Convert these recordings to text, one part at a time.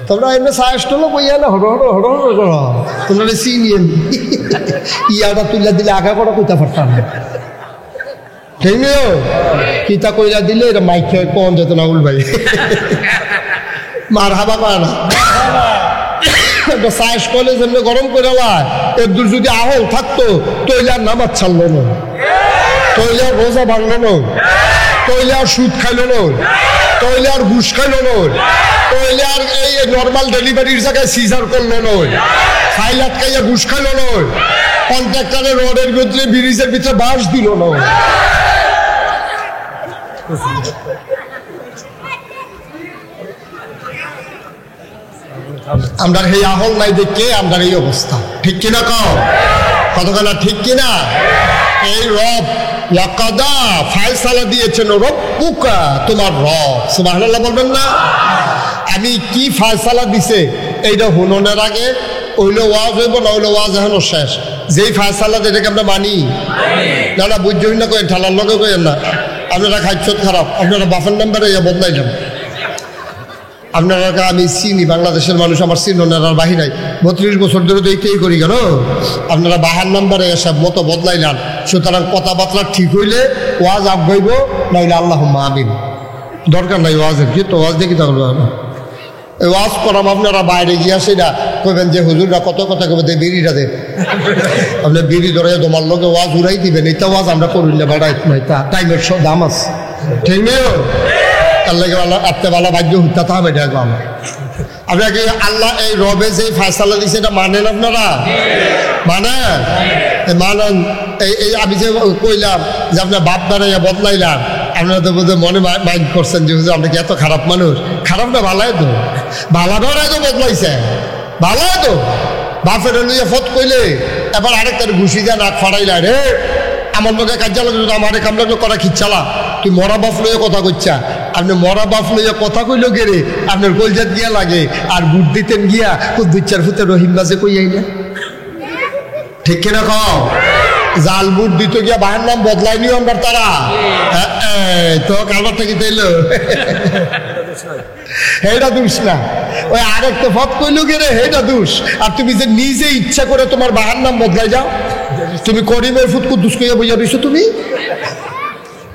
তোমরা এমনি সায়স্টলো বইয়া না হড়ো হড়ো হড়ো হড়ো করো তোমরা সিনিয়ন ইয়াটা তুইলা দিলে আগা করা কইতা পারতাম না ঠিক নেই কিতা কইলা দিলে এটা মাইকে কোন যেত না উল ভাই মার হাবা কয় না সায়স কলেজ এমনি গরম করে লায় এর দূর যদি আহল থাকতো তৈলে আর নামাজ ছাড়লো না তৈলে আর রোজা ভাঙলো না তৈলে আর সুদ খাইলো না তৈলে আর ঘুষ খাইলো না তৈলে আর এই নর্মাল ডেলিভারির জায়গায় সিজার করলো না ফাইল আটকাইয়া ঘুষ খাইলো না কন্ট্রাক্টরের রোডের ভিতরে ব্রিজের ভিতরে বাঁশ দিল না আমরা এই আহল নাই দেখে আমরা এই অবস্থা ঠিক কিনা কতখানা ঠিক কিনা এই রব লাকাদা ফায়সালা দিয়েছেন রব্বুকা তোমার রব সুবহানাল্লাহ বলবেন না আমি কি ফায়সালা দিছে এইটা হুননের আগে ওইলো ওয়াজ হইব না ওইলো ওয়াজ এখনো শেষ যেই ফায়সালা যেটাকে আমরা মানি না না বুঝছই না কয়েন ঠালার লগে কয়েন না আপনারা খাইছত খারাপ আপনারা বাফের নাম্বারে বদলাই যান আপনারা আমি চিনি বাংলাদেশের মানুষ আমার চিহ্নের বাহিরাই 32 বছর ধরে তো এইটাই করি কেন আপনারা বাহার নাম্বারে এসব মতো বদলাইলেন সুতরাং কথাবার্তা ঠিক হইলে ওয়াজ আগাইব নাইলে আল্লাহ আমিন দরকার নাই ওয়াজের কিন্তু ওয়াজ দেখি তা ওয়াজ করাম আপনারা বাইরে গিয়া সেটা কইবেন যে হুজুররা কত কথা কবে দে বিড়িটা দে আপনি বিড়ি ধরে তোমার লোকে ওয়াজ উড়াই দিবেন এটা ওয়াজ আমরা করুন না বাড়াই তা টাইমের সব দাম আছে ঠিক নেই আল্লাহ আত্মে ভালো ভাগ্য হত্যা হবে দেখো আমার আপনাকে আল্লাহ এই রবে যে ফায়সালা দিচ্ছে এটা মানেন আপনারা মানেন এই আমি যে কইলাম যে আপনার বাপ দাঁড়াইয়া বদলাইলাম আপনারা তো বোধহয় মনে মাইন্ড করছেন যে আপনি কি এত খারাপ মানুষ খারাপ না ভালাই তো ভালা ধরাই তো বদলাইছে ভালাই তো বাপের লইয়া ফত কইলে এবার আরেকটার ঘুষি দেয় নাক ফাড়াইলা রে আমার লোকে কাজ লাগলো আমার কাম লাগলো করা খিচ্ছালা তুই মরা বাপ লইয়া কথা কইছা আপনি মরা বাপ লইয়া কথা কইল গেরে আপনার গোলজাত গিয়া লাগে আর বুট দিতেন গিয়া খুব 2-4 ফুটে রহিম বাজে কইয়াই না ঠিক কিনা কও জাল বুট দিতে গিয়া বাহের নাম বদলাই নিও আমরা তারা তো কালবার থেকে তাইলো হেটা দোষ না ওই আরেকটা ফত কইল গেরে হেটা দোষ আর তুমি যে নিজে ইচ্ছা করে তোমার বাহার নাম বদলাই যাও তুমি করিমের ফুট কুদ্দুস কইয়া বইয়া রইছো তুমি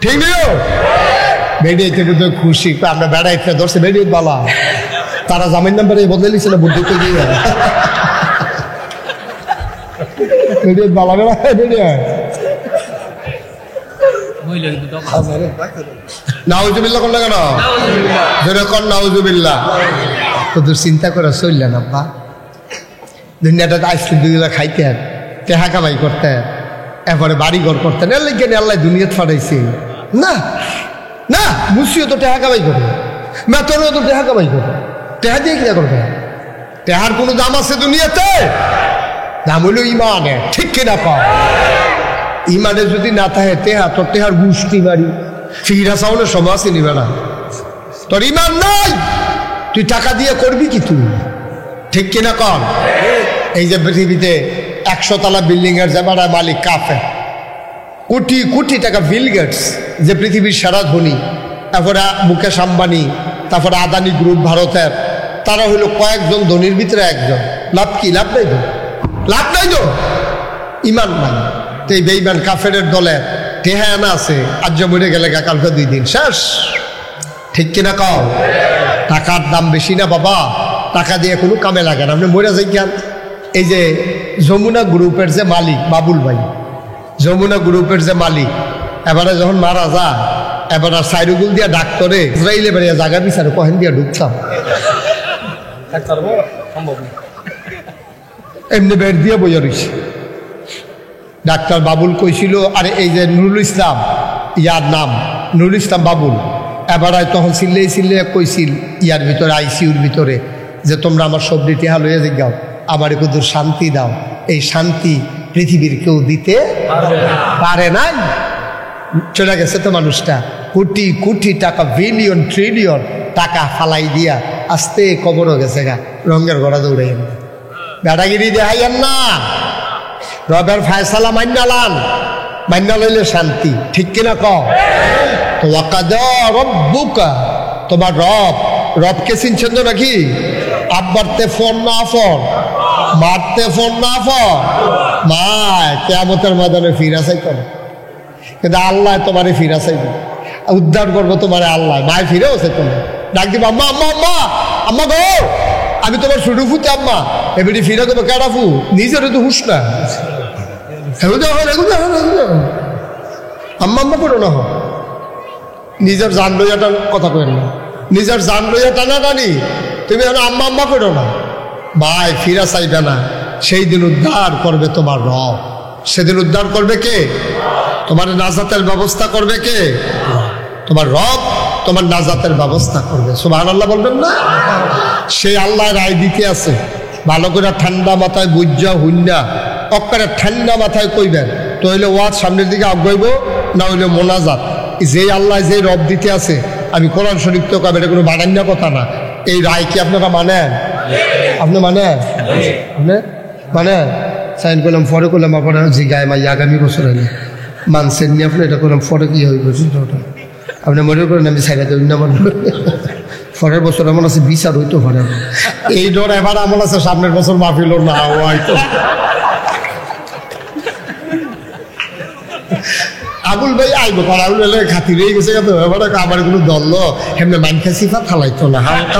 ঠিক নেই বেড়িয়েতে বুঝতে খুশি আমরা বেড়াইতে ধরছে বেড়িয়ে বালা তারা জামিন নাম্বারে বদলে লিখছে না বুদ্ধি তো দিয়ে বেড়িয়ে বালা বেড়া বেড়িয়ে নাউজুবিল্লাহ করলে কেন যেরকম নাউজুবিল্লাহ তোদের চিন্তা করে চললে না বা দুনিয়াটা আইসক্রিম দুগুলা খাইতে টেহা কামাই করতে এরপরে বাড়ি ঘর করতেন এর লেগে আল্লাহ দুনিয়াত ফাটাইছে না না মুসিও তো টেহা কামাই করে মেতনও তো টেহা কামাই করে টেহা দিয়ে কিনা করবে টেহার কোনো দাম আছে দুনিয়াতে দাম হইল ইমানে ঠিক কিনা পাও ইমানে যদি না থাকে টেহা তোর টেহার গুষ্টি মারি ফিরা চাউলের সময় আছে নিবে না তোর ইমান নাই তুই টাকা দিয়ে করবি কি তুই ঠিক কিনা কর এই যে পৃথিবীতে 100 তলা বিল্ডিং এর জামানা মালিক কাফে কোটি কোটি টাকা বিল গেটস যে পৃথিবীর সেরা ধনী তারপরে মুকেশ আম্বানি তারপরে আদানি গ্রুপ ভারতের তারা হইল কয়েকজন ধনীর ভিতরে একজন লাভ কি লাভ নাই তো লাভ নাই তো ইমান নাই তো এই বেঈমান কাফের দলে টেহা আনা আছে আজ মরে গেলে কালকে 2 দিন শেষ ঠিক কিনা কও টাকার দাম বেশি না বাবা টাকা দিয়ে কোনো কামে লাগে না আপনি মরে যাই কেন এই যে যমুনা গ্রুপের যে মালিক বাবুল ভাই যমুনা গ্রুপের যে মালিক এবারে যখন মারা যায় এবার আর সাইরুগুল দিয়া ডাক্তরে ইসরায়েলে বেরিয়ে জায়গা বিচারে কহেন দিয়া ঢুকতাম এমনি বের দিয়ে বইয়া রয়েছে ডাক্তার বাবুল কইছিল আরে এই যে নুরুল ইসলাম ইয়ার নাম নুরুল ইসলাম বাবুল এবারে তখন চিল্লে কইছিল ইয়ার ভিতরে আইসিউর ভিতরে যে তোমরা আমার সবজি টেহা লইয়া জিগাও আমার একটু শান্তি দাও এই শান্তি পৃথিবীর কেউ দিতে পারে না চলে গেছে তো মানুষটা কোটি কোটি টাকা বিলিয়ন ট্রিলিয়ন টাকা ফালাই দিয়া আস্তে কবরও গেছে গা রঙের গড়া দৌড়াই বেড়াগিরি দেখাইয়েন না রবের ফায়সালা মান্যালান মান্যা লইলে শান্তি ঠিক কিনা কও তো ওয়াকাদা রব্বুকা তোমার রবকে চিনছেন তো নাকি বাপ বাড়তে ফোন না ফোন, মারতে ফোন না ফোন, মা কিয়ামতের ময়দানে ফিরা চাইতো না, কিন্তু আল্লাহ তোমারে ফিরা চাইবে, উদ্ধার করবো তোমারে আল্লাহ। মায় ফিরেও চাইতো না, ডাক দিবা আম্মা আম্মা আম্মা আম্মা গো, আমি তোমার ছোট ফুতে আম্মা, এবারে ফিরা দেবো কেডা ফু, নিজের তো হুস না, আম্মা আম্মা করো না, নিজের জান লইয়াটা কথা কেন না, নিজের জান লইয়া টানা টানি, তুমি এখন আম্মা আম্মা করো না। ভাই ফিরা চাইবে না, সেই দিন উদ্ধার করবে তোমার রব। সেদিন উদ্ধার করবে কে? তোমার নাজাতের ব্যবস্থা করবে কে? তোমার রব তোমার নাজাতের ব্যবস্থা করবে। সুবহানাল্লাহ বলবেন না? সেই আল্লাহ রায় দিতে আছে, ভালো করে ঠান্ডা মাথায় বুঝা হুন্ডা অক্কারে ঠান্ডা মাথায় কইবেন, তো হইলে ওয়াজ সামনের দিকে আগাইব, না হইলে মোনাজাত। যে আল্লাহ যে রব দিতে আছে, আমি কোরআন শরীফ তো কবে, এটা কোনো বাগান্যা কথা না। এই রায় কি আপনারা মানেন? আপনি মানেন? আপনি মানেন? সাইন করলাম, ফরে করলাম, আপনার জিগায় মাই আগামী বছর হলে মানছেন নি আপনি, এটা করলাম ফরে কি হইব ওটা আপনি মনে করেন আমি সাইডা দেবেন না, মনে পরের বছর এমন আছে বিচার হইতো পারে, এই ডর এবার এমন আছে সামনের বছর মাফিল না হয়তো। আবুল ভাই আইব কারণ আবুল ভাই খাতি রয়ে গেছে, এবার আমার কোনো দল এমনি মানখা সিফা ফালাইতো না, হালকা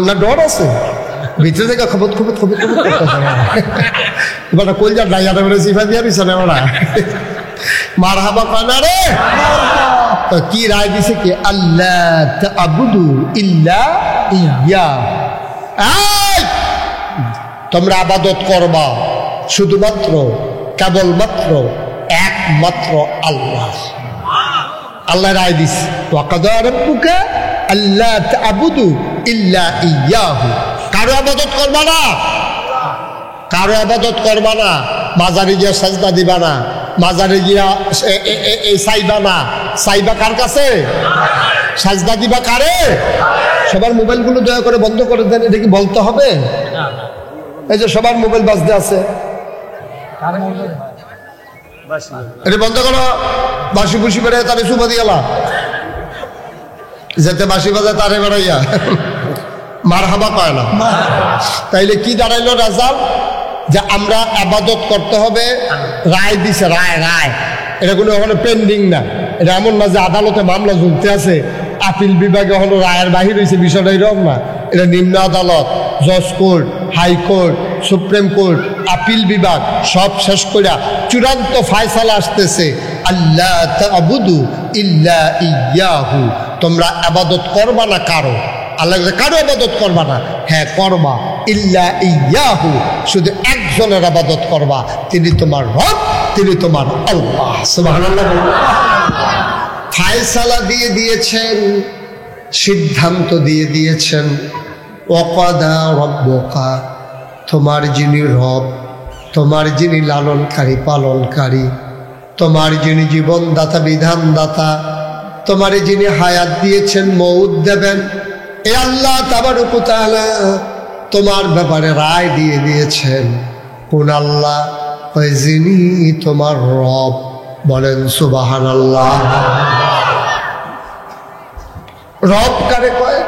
না ডর আছে ভিতরে থেকে খবর খবর খবর খবর করতেছে, এবার কলজা ডাইয়াটা বেড়ে সিফা দিয়া দিছে না ওরা মার হাবা কানা রে। তো কি রায় দিছে কি? আল্লাহ তা'বুদু ইল্লা ইয়্যা, তোমরা আবাদত করবা শুধুমাত্র কেবলমাত্র একমাত্র আল্লাহ। আল্লাহ রায় দিস, ওয়াকাদা রাব্বুকা আল্লা তা'বুদু ইল্লা ইয়্যাহু, কারো আবাদত করবা না, কারো আবাদত করবা না, মাজারে গিয়া সাজদা দিবা না, মাজারে গিয়া চাইবা না, চাইবা কার কাছে? সাজদা দিবা কারে? সবার মোবাইলগুলো দয়া করে বন্ধ করে দেন, এটা কি বলতে হবে? এই যে সবার মোবাইল বাজতে আছে, এটা বন্ধ করো। বাসি বুসি বেড়ে তারে সুবা দিয়ালা, যেতে বাসি বাজায় তারে বেড়াইয়া মার হাবা পায় না। তাইলে কি দাঁড়াইলো রেজাল্ট? যে আমরা আবাদত করতে হবে, রায় দিছে, রায় রায়, এটা কোনো ওখানে পেন্ডিং না, এটা এমন না যে আদালতে মামলা ঝুলতে আছে, আপিল বিভাগে হলো রায়ের বাহির হয়েছে, বিষয়টা এরকম না। এটা নিম্ন আদালত, জজ court, high court, supreme court, appeal বিভাগ সব শেষ করে চূড়ান্ত ফায়সালা আসতেছে, আল্লাহ তা'বুদু ইল্লা ইয়্যাহু, তোমরা আবাদত করবা না কারো, আল্লাহ কারো আবাদত করবা না, হ্যাঁ করবা, ইল্লা ইয়্যাহু, শুধু একজনের আবাদত করবা, তিনি তোমার রব, তিনি তোমার আল্লাহ। সুবহানাল্লাহ। ফায়সালা দিয়ে দিয়েছেন, সিদ্ধান্ত দিয়ে দিয়েছেন, ওয়াকাদা রাব্বুকা, তোমার যিনি রব, তোমার যিনি লালনকারী পালনকারী, তোমার যিনি জীবনদাতা বিধানদাতা, তোমার যিনি হায়াত দিয়েছেন মউত দেবেন, এ আল্লাহ তাবারক ওয়া তাআলা তোমার ব্যাপারে রায় দিয়ে দিয়েছেন। কোন আল্লাহ? যিনি তোমার রব। বলেন সুবহানাল্লাহ। রব কারে কয়?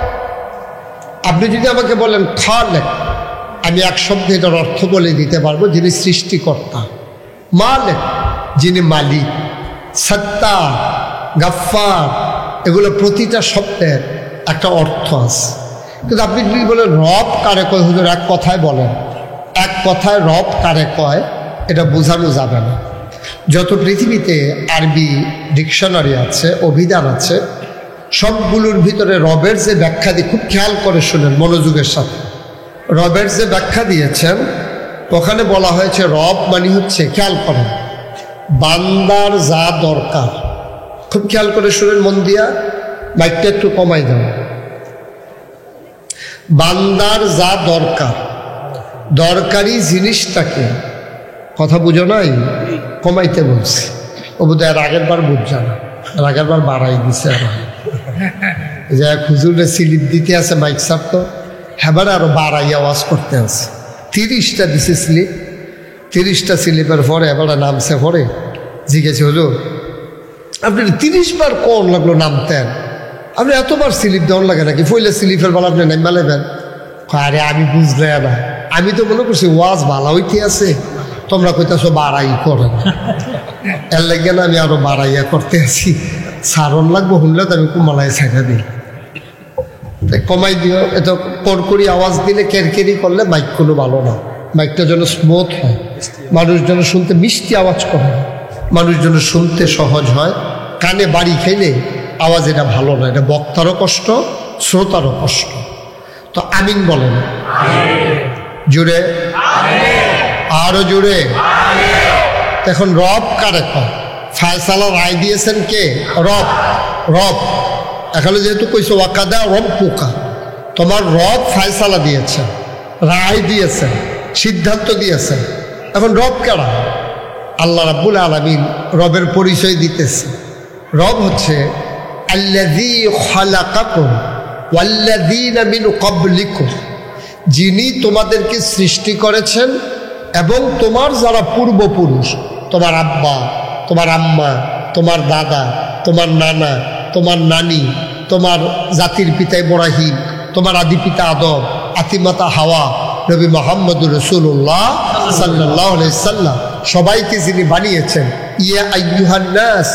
আপনি যদি আমাকে বলেন খালেক, আমি এক শব্দে এটার অর্থ বলে দিতে পারবো, যিনি সৃষ্টিকর্তা। মালিক, যিনি মালিক। সত্তা, গাফফার, এগুলো প্রতিটা শব্দের একটা অর্থ আছে। কিন্তু আপনি যদি বলেন রব কারে কয়, হুজুর এক কথায় বলেন, এক কথায় রব কারে কয় এটা বোঝানো যাবে না। যত পৃথিবীতে আরবি ডিকশনারি আছে, অভিধান আছে, সবগুলোর ভিতরে রবের যে ব্যাখ্যা দিয়ে, খুব খেয়াল করে শুনেন মনোযোগের সাথে, রবের যে ব্যাখ্যা দিয়েছেন ওখানে বলা হয়েছে রব মানে হচ্ছে, খেয়াল করেন, বান্দার যা দরকার, খুব খেয়াল করে শুনেন মন দিয়া, মাইকটা একটু কমাই দাও। বান্দার যা দরকার, দরকারি জিনিসটাকে, কথা বুঝো নাই, কমাইতে বলছি। ও বোধ হয় আগের বার বুঝছে না, আগের বার বাড়াই দিছে। যে হুজুরে স্লিপ দিতে আছে মাইক সাপ, তো হেবার আরো বাড়াই আওয়াজ করতে আছে। 30টা দিছে স্লিপ, 30টা স্লিপের পরে এবার নামছে, পরে জিজ্ঞেস হুজুর আপনি 30 বার কোন লাগলো নামতেন? আপনি এতবার স্লিপ দেওয়ার লাগে নাকি? ফইলে স্লিপের বেলা আপনি নেমা লেবেন। আরে আমি বুঝলে না, আমি তো মনে করছি ওয়াজ ভালো হইতে আছে, তোমরা কইতাছো বাড়াই করেন, এর লাগে না আমি আরো বাড়াইয়া করতে আছি। সারণ লাগবো শুনলে তো আমি কুমালাই ছাইড়া দিই, কমাই দিও। এত করকরি আওয়াজ দিলে কেরকেরি করলে মাইক কোনো ভালো না। মাইকটা যেন স্মুথ হয়, মানুষ যেন শুনতে মিষ্টি আওয়াজ করে, মানুষ যেন শুনতে সহজ হয়। কানে বাড়ি খাইলে আওয়াজ এটা ভালো না, এটা বক্তারও কষ্ট, শ্রোতারও কষ্ট। তো আমিন বলেন জুড়ে, আরো জুড়ে। এখন রব কারে কয়? ফায়সালা রায় দিয়েছেন কে? রব। রব এখানে যেহেতু কইছে ওয়াকাদা রব পোকা, তোমার রব ফায়সালা দিয়েছেন, রায় দিয়েছেন, সিদ্ধান্ত দিয়েছেন। এখন রব কারা? আল্লাহ রাব্বুল আলামিন রবের পরিচয় দিতেছে। রব হচ্ছে আল্লাযী খালাকাকুম ওয়াল্লাযীনা মিন ক্বাবলিকুম, যিনি তোমাদেরকে সৃষ্টি করেছেন এবং তোমার যারা পূর্বপুরুষ, তোমার আব্বা, তোমার আম্মা, তোমার দাদা, তোমার নানা, তোমার নানি, তোমার জাতির পিতা ইব্রাহিম, তোমার আদি পিতা আদম, আতিমাতা হাওয়া, নবী মুহাম্মদুর রাসূলুল্লাহ সাল্লাল্লাহু আলাইহি সাল্লাম, সবাইকে যিনি বানিয়েছেন। ইয়া আইয়ুহান নাস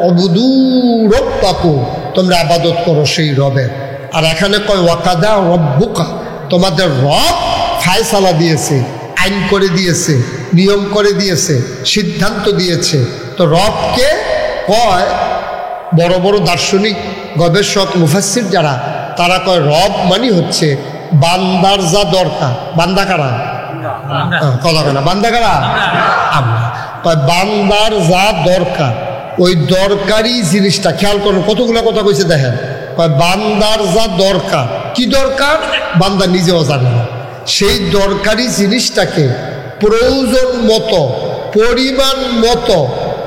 উবুদু রাব্বাকুম, তোমরা ইবাদত করো সেই রবের। আর এখানে কয় ওয়াকাদা রাব্বুকা, তোমাদের রব ফায়সালা দিয়েছে, আইন করে দিয়েছে, নিয়ম করে দিয়েছে, সিদ্ধান্ত দিয়েছে। তো রবকে কয়, বড় বড় দার্শনিক গবেষক মুফাসসির যারা, তারা কয় রব মানে হচ্ছে বান্দার যা দরকার। বান্দা কারা? কথা কেনা বান্দা কারা? আমরা। কয় বান্দার যা দরকার, ওই দরকারি জিনিসটা খেয়াল করুন, কতগুলো কথা কইছে দেখেন। কয় বান্দার যা দরকার, কি দরকার বান্দা নিজেও জানে না, সেই দরকারি জিনিসটাকে প্রয়োজন মতো, পরিমাণ মতো,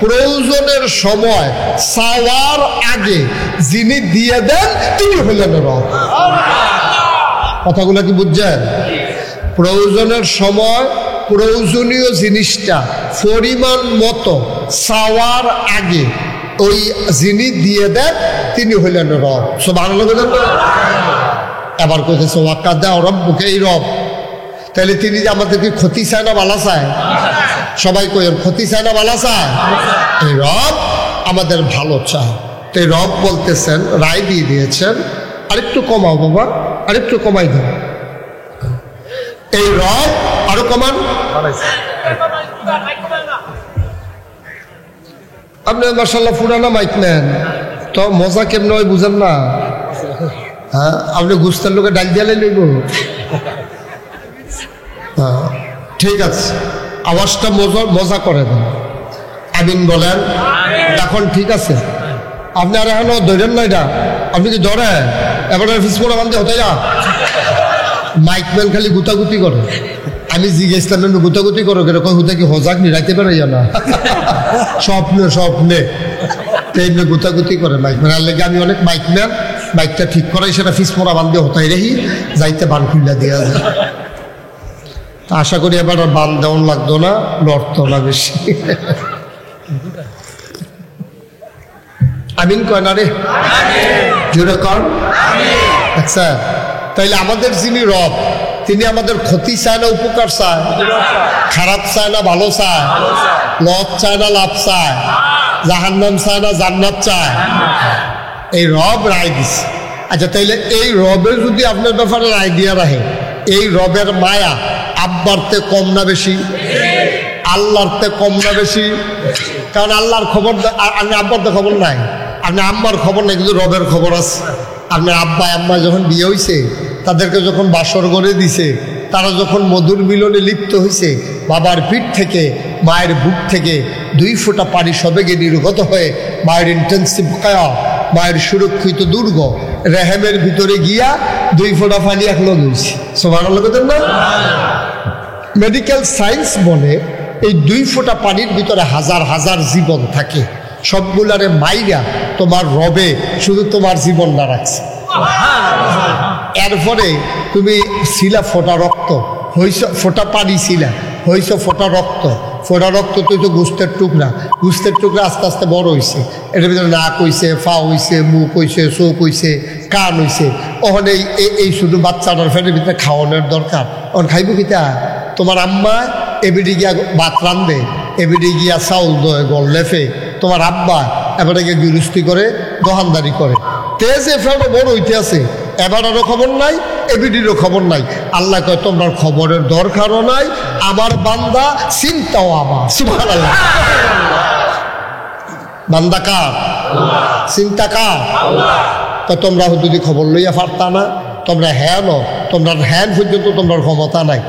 প্রয়োজনের সময় চাওয়ার আগে যিনি দিয়ে দেন তিনি হলেন রব। কথাগুলো কি বুঝছেন? প্রয়োজনের সময় প্রয়োজনীয় জিনিসটা পরিমাণ মতো চাওয়ার আগে ওই যিনি দিয়ে দেন তিনি হলেন রব। সুবহানাল্লাহ। এবার কইতেছে ওয়াকাদা রব্বুকা, এই রব। তাহলে তিনি যে আমাদেরকে ক্ষতি চায় না ভালো চায়? সবাই কইেন ক্ষতি চায় না ভালো চায়? এই রব আমাদের ভালো চায়। তো এই রব বলতেছেন, রায় দিয়ে দিয়েছেন, আরেকটু কমাও বাবা, আরেকটু কমাই দেন। এই রব আরো কমান। আপনি মাশাআল্লাহ পুরানা মাইক নেন, তো মজা কেমন হয় বুঝেন না? হ্যাঁ, আপনি গুস্তার লোকে ডাল দিয়ালে লইব। হ্যাঁ ঠিক আছে, আওয়াজটা মজা করে দেন। আমিন বলেন। এখন ঠিক আছে, আপনি আর এখনো ধরেন না এটা? আপনি কি ধরেন? এবার ফিসমোড়া বান্ধে হতে যা। মাইকম্যান খালি গুতাগুতি করে, আমি জিজ্ঞেসলাম গুতাগুতি করো কেন? হুতা কি হজাক নি রাখতে পারে না? স্বপ্নে স্বপ্নে ট্রেনে গুতাগুতি করে মাইকম্যান। আর লেগে আমি অনেক মাইকম্যান মাইকটা ঠিক করাই, সেটা ফিসমোড়া বান্ধে হতাই রেহি যাইতে বান খুললা দেওয়া যায়। আশা করি এবার আর বান দেওয়ান লাগতো না, লড়তো না বেশি। আমিন কয় না রে? জোরে কর। আচ্ছা, তাইলে আমাদের যিনি রব, তিনি আমাদের ক্ষতি চায় না উপকার চায়? খারাপ চায় না ভালো চায়? লস চায় না লাভ চায়? জাহান্নাম চায় না জান্নাত চায়? এই রব রায় দিছে। আচ্ছা, তাইলে এই রবের যদি আপনার ব্যাপারে রায় দিয়া রাখে, এই রবের মায়া আব্বারতে কম না বেশি? আল্লাহরতে কম না বেশি? কারণ আল্লাহর খবর আপনি আব্বার খবর নাই, আপনি আম্মার খবর নাই, কিন্তু রবের খবর আছে। আপনার আব্বা আম্মা যখন বিয়ে হয়েছে, তাদেরকে যখন বাসর করে দিছে, তারা যখন মধুর মিলনে লিপ্ত হয়েছে, বাবার পিঠ থেকে মায়ের বুক থেকে 2 ফোঁটা পানি সবেগে নির্গত হয়ে মায়ের ইন্টেন্সিভ কায়া, মায়ের সুরক্ষিত দুর্গ রেহেমের ভিতরে গিয়া 2 ফোঁটা পানি একলগ হয়েছে। সুবহানাল্লাহ না? মেডিকেল সায়েন্স বলে এই 2 ফোঁটা পানির ভিতরে হাজার হাজার জীবন থাকে, সবগুলারে মাইরা তোমার রবে শুধু তোমার জীবন না রাখছে। এরপরে তুমি ছিলা ফোটা রক্ত হইছ, ফোটা পানি ছিলা, হয়েছে ফোটা রক্ত, ফোটা রক্ত তো হইতো গোস্তের টুকরা, গোস্তের টুকরা আস্তে আস্তে বড় হয়েছে, এটার ভিতরে নাক হয়েছে, পা হয়েছে, মুখ হয়েছে, চোখ হয়েছে, কান হয়েছে। ওখানে এই শুধু বাচ্চাটার ফ্যাটের ভিতরে খাওয়ানোর দরকার। ওখান খাইব কিতা? তোমার আম্মা এবিডি গিয়া ভাত রান্ধে, এবিডি গিয়া চাউল দয় গল লেফে, তোমার আব্বা এবারে গিয়ে গৃহস্থী করে, দোকানদারি করে। তেজে ফেরো বড় হইতে আছে, এবারেরও খবর নাই, এবিডিরও খবর নাই। আল্লাহ কয় তোমার খবরের দরকারও নাই, আমার বান্দা চিন্তাও আমার। সুবহানাল্লাহ। বান্দা কার? চিন্তা কার? তো তোমরা যদি খবর লইয়া পারতা না, তোমরা হ্যাঁ, তোমরা হ্যান পর্যন্ত তোমরা ক্ষমতা নাই।